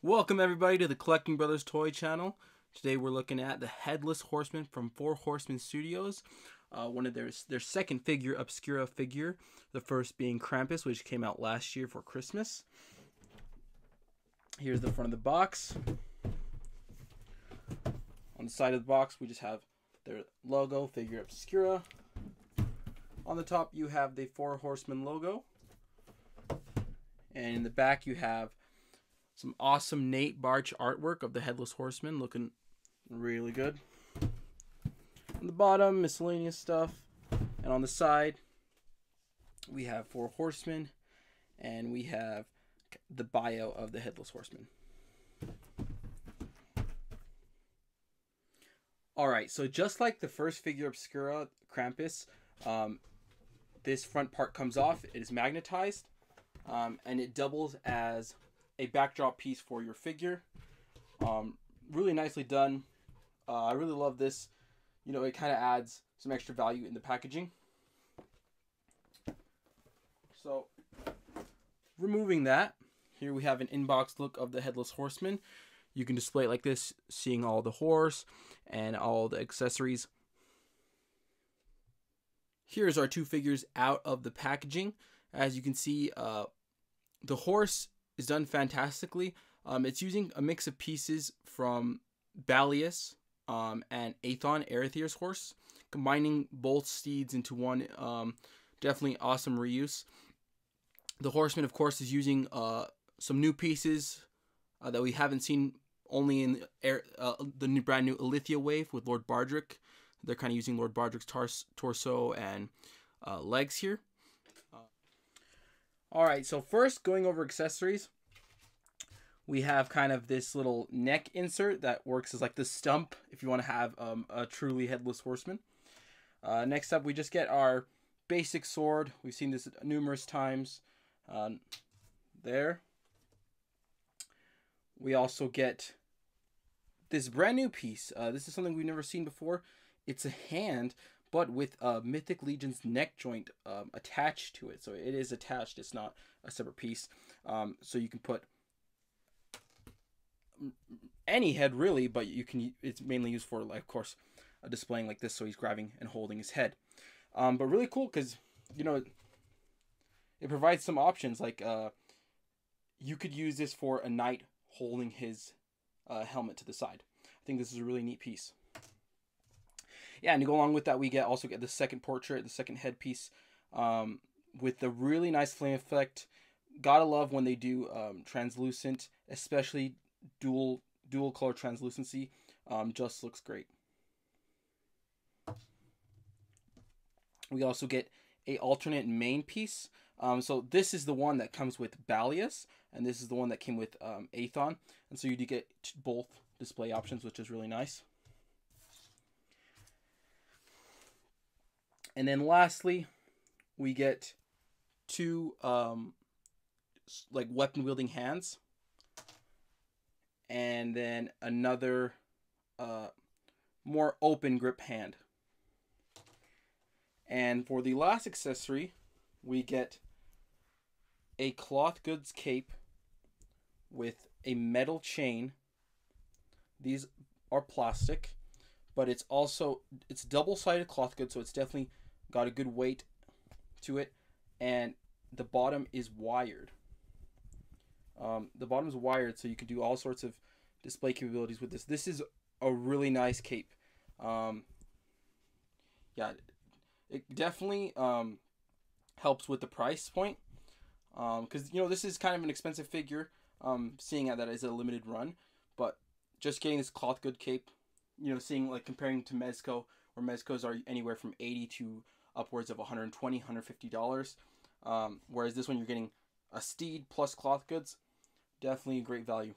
Welcome everybody to the Collecting Brothers Toy Channel. Today we're looking at the Headless Horseman from Four Horseman Studios. One of their second Figure Obscura figure. The first being Krampus, which came out last year for Christmas. Here's the front of the box. On the side of the box we just have their logo, Figure Obscura. On the top you have the Four Horseman logo. And in the back you have some awesome Nate Barch artwork of the Headless Horseman, looking really good. On the bottom, miscellaneous stuff. And on the side, we have Four Horsemen, and we have the bio of the Headless Horseman. Alright, so just like the first Figure Obscura, Krampus, this front part comes off. It is magnetized, and it doubles as a backdrop piece for your figure. Really nicely done. I really love this. You know, it kind of adds some extra value in the packaging. So, removing that, here we have an inbox look of the Headless Horseman. You can display it like this, seeing all the horse and all the accessories. Here's our two figures out of the packaging. As you can see, the horse is done fantastically. It's using a mix of pieces from Balius and Aethon, Arethyr's horse, combining both steeds into one. Definitely awesome reuse. The horseman, of course, is using some new pieces that we haven't seen only in the brand new Alithia wave with Lord Bardrick. They're kind of using Lord Bardrick's torso and legs here. Alright, so first, going over accessories, we have kind of this little neck insert that works as like the stump if you want to have a truly Headless Horseman. Next up, we just get our basic sword. We've seen this numerous times there. We also get this brand new piece. This is something we've never seen before. It's a hand, but with Mythic Legion's neck joint attached to it. So it is attached, it's not a separate piece. So you can put any head really, but you can. It's mainly used for, like, of course, displaying like this, so he's grabbing and holding his head. But really cool because, you know, it provides some options. Like you could use this for a knight holding his helmet to the side. I think this is a really neat piece. Yeah, and to go along with that, we also get the second portrait, the second headpiece, with the really nice flame effect. Gotta love when they do translucent, especially dual color translucency. Just looks great. We also get a alternate main piece. So this is the one that comes with Balius, and this is the one that came with Aethon, and so you do get both display options, which is really nice. And then lastly, we get two like weapon wielding hands, and then another more open grip hand. And for the last accessory, we get a cloth goods cape with a metal chain. These are plastic, but it's double-sided cloth goods, so it's definitely got a good weight to it, and the bottom is wired. The bottom is wired, so you can do all sorts of display capabilities with this. This is a really nice cape. Yeah, it definitely helps with the price point, because, you know, this is kind of an expensive figure, seeing that it's a limited run, but just getting this cloth good cape, you know, seeing, like, comparing to Mezco, where Mezcos are anywhere from $80 to upwards of $120, $150. Whereas this one, you're getting a steed plus cloth goods. Definitely a great value.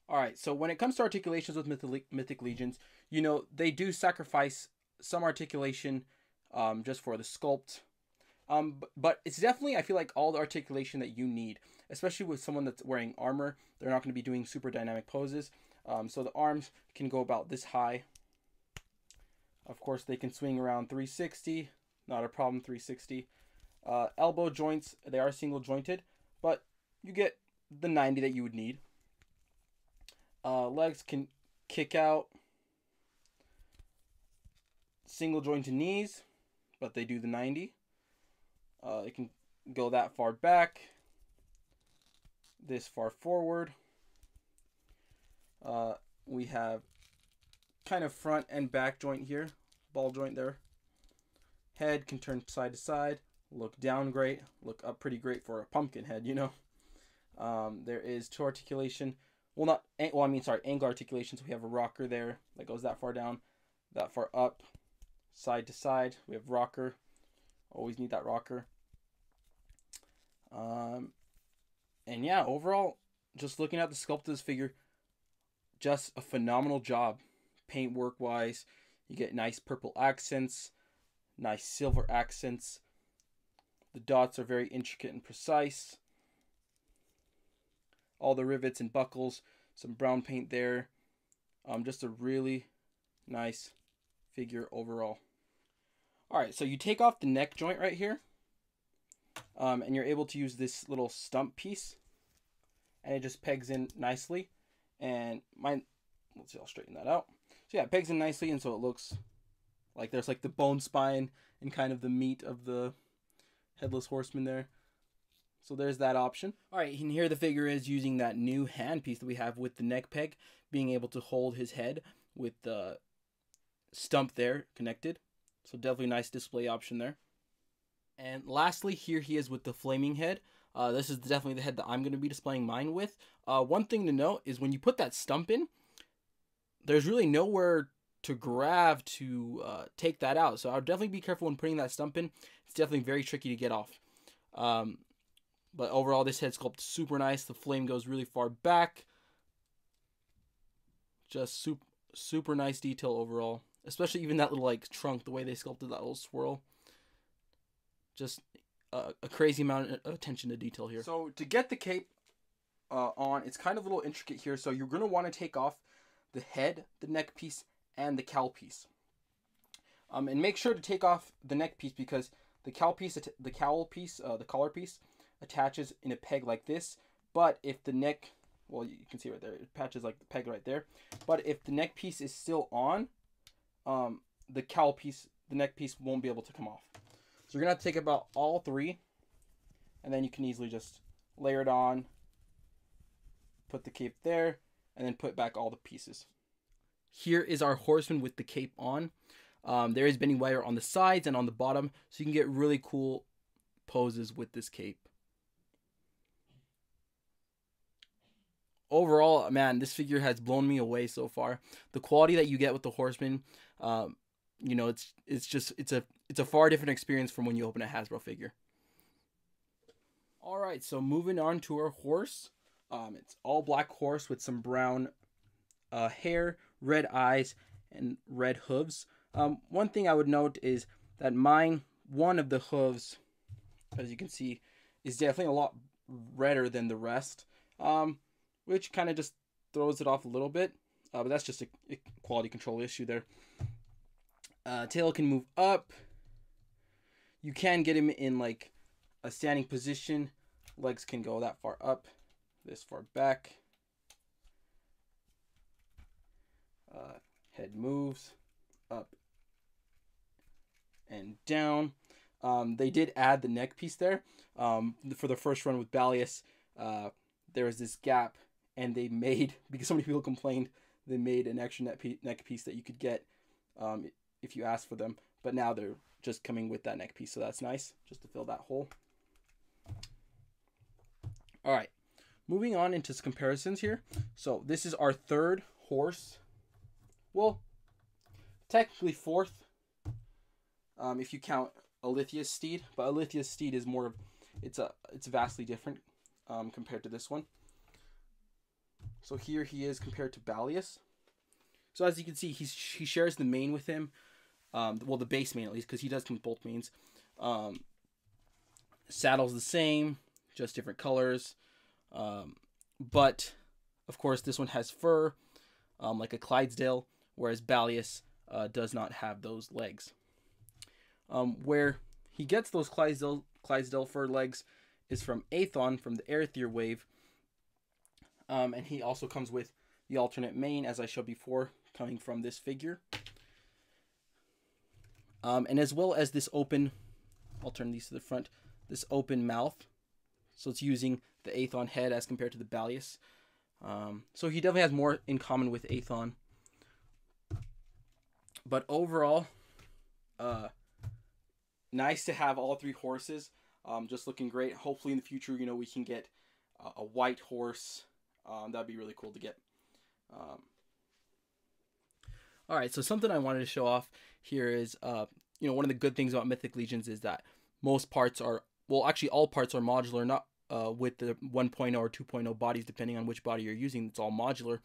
Alright, so when it comes to articulations with Mythic Legions, you know, they do sacrifice some articulation just for the sculpt. But it's definitely, I feel like, all the articulation that you need, especially with someone that's wearing armor. They're not going to be doing super dynamic poses. So the arms can go about this high. Of course, they can swing around 360. Not a problem, 360. Elbow joints, they are single jointed, but you get the 90 that you would need. Legs can kick out single jointed knees, but they do the 90. It can go that far back, this far forward. We have kind of front and back joint here, ball joint there. Head can turn side to side, look down great, look up pretty great for a pumpkin head, you know. There is toe articulation. Angle articulation. So we have a rocker there that goes that far down, that far up, side to side. We have rocker. Always need that rocker. And yeah, overall, just looking at the sculpt of this figure, just a phenomenal job. Paintwork wise, you get nice purple accents, nice silver accents. The dots are very intricate and precise. All the rivets and buckles, some brown paint there. Just a really nice figure overall. Alright, so you take off the neck joint right here. And you're able to use this little stump piece. And it just pegs in nicely. And let's see, I'll straighten that out. So yeah, it pegs in nicely, and so it looks like there's like the bone spine and kind of the meat of the Headless Horseman there. So there's that option. Alright, and here the figure is using that new handpiece that we have with the neck peg, being able to hold his head with the stump there connected. So definitely nice display option there. And lastly, here he is with the flaming head. This is definitely the head that I'm going to be displaying mine with. One thing to note is when you put that stump in, there's really nowhere to grab to take that out. So I would definitely be careful when putting that stump in. It's definitely very tricky to get off. But overall, this head sculpt is super nice. The flame goes really far back. Just super nice detail overall. Especially even that little like trunk, the way they sculpted that little swirl. Just a crazy amount of attention to detail here. So to get the cape on, it's kind of a little intricate here. So you're going to want to take off the head, the neck piece, and the cowl piece. And make sure to take off the neck piece because the cowl piece, the collar piece, attaches in a peg like this. But if the neck, well, you can see right there, it attaches like the peg right there. But if the neck piece is still on, the cowl piece, the neck piece won't be able to come off. So you're going to have to take about all three, and then you can easily just layer it on, put the cape there, and then put back all the pieces. Here is our horseman with the cape on. There is bending wire on the sides and on the bottom, so you can get really cool poses with this cape. Overall, man, this figure has blown me away so far. The quality that you get with the horseman, you know, it's a far different experience from when you open a Hasbro figure. All right, so moving on to our horse. It's all black horse with some brown hair, red eyes, and red hooves. One thing I would note is that one of the hooves, as you can see, is definitely a lot redder than the rest, which kind of just throws it off a little bit. But that's just a quality control issue there. Tail can move up. You can get him in like a standing position. Legs can go that far up, this far back. Head moves up and down. They did add the neck piece there. For the first run with Balius, there was this gap, and they made, because so many people complained, they made an extra neck piece that you could get if you asked for them. But now they're just coming with that neck piece, so that's nice, just to fill that hole. All right, moving on into some comparisons here. So this is our third horse. Well, technically fourth, if you count Alithia's steed, but Alithia's steed is more of, it's vastly different compared to this one. So here he is compared to Balius. So as you can see, he shares the mane with him. Well, the base mane at least, because he does come with both manes. Saddle's the same, just different colors. But of course, this one has fur, like a Clydesdale, whereas Balius does not have those legs. Where he gets those Clydesdale fur legs is from Aethon, from the Aether wave, And he also comes with the alternate mane, as I showed before, coming from this figure. And as well as this open, I'll turn these to the front, this open mouth. So it's using the Aethon head as compared to the Balius. So he definitely has more in common with Aethon. But overall, nice to have all three horses. Just looking great. Hopefully in the future, you know, we can get a white horse. That'd be really cool to get. All right, so something I wanted to show off here is, you know, one of the good things about Mythic Legions is that most parts are, well, actually all parts are modular, not with the 1.0 or 2.0 bodies, depending on which body you're using. It's all modular.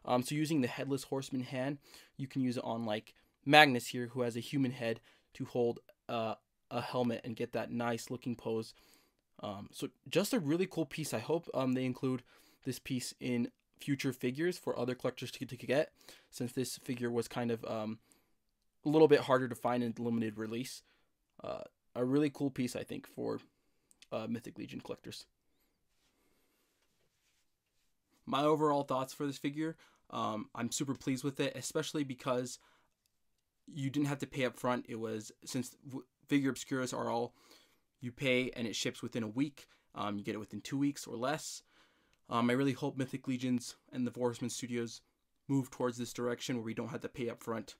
So using the Headless Horseman hand, you can use it on like Magnus here, who has a human head, to hold a helmet and get that nice looking pose. So just a really cool piece. I hope they include this piece in future figures for other collectors to get, since this figure was kind of a little bit harder to find in limited release. A really cool piece, I think, for Mythic Legion collectors. My overall thoughts for this figure, I'm super pleased with it, especially because you didn't have to pay up front. It was, since Figure Obscuras are all, you pay and it ships within a week. You get it within 2 weeks or less. I really hope Mythic Legions and the Four Horseman Studios move towards this direction where we don't have to pay up front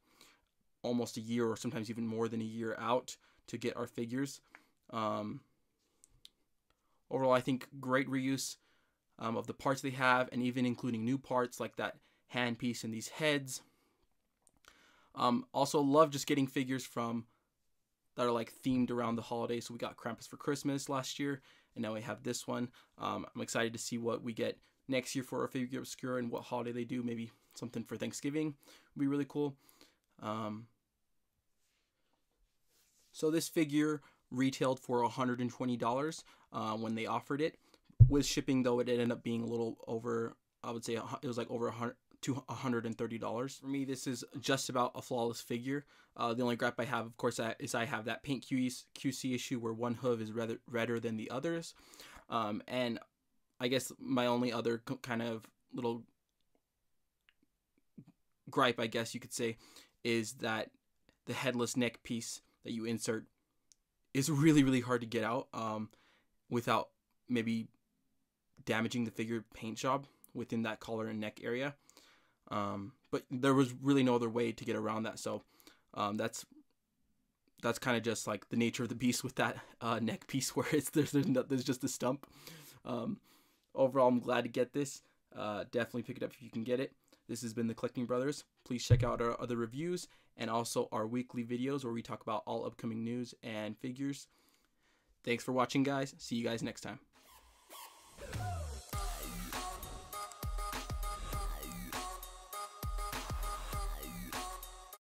almost a year or sometimes even more than a year out to get our figures. Overall, I think great reuse of the parts they have, and even including new parts like that hand piece and these heads. Also love just getting figures from that are like themed around the holidays. So we got Krampus for Christmas last year, and now we have this one. I'm excited to see what we get next year for our Figure Obscura and what holiday they do. Maybe something for Thanksgiving would be really cool. So this figure retailed for $120 when they offered it. With shipping, though, it ended up being a little over, I would say it was like over $130. For me, this is just about a flawless figure. The only gripe I have, of course, is I have that paint QC issue where one hoof is rather redder than the others. And I guess my only other kind of little gripe, I guess you could say, is that the headless neck piece that you insert is really, really hard to get out without maybe damaging the figure paint job within that collar and neck area. But there was really no other way to get around that. So that's kind of just like the nature of the beast with that neck piece, where there's just a stump. Overall, I'm glad to get this. Definitely pick it up if you can get it. This has been the Collecting Brothers. Please check out our other reviews and also our weekly videos where we talk about all upcoming news and figures. Thanks for watching, guys. See you guys next time.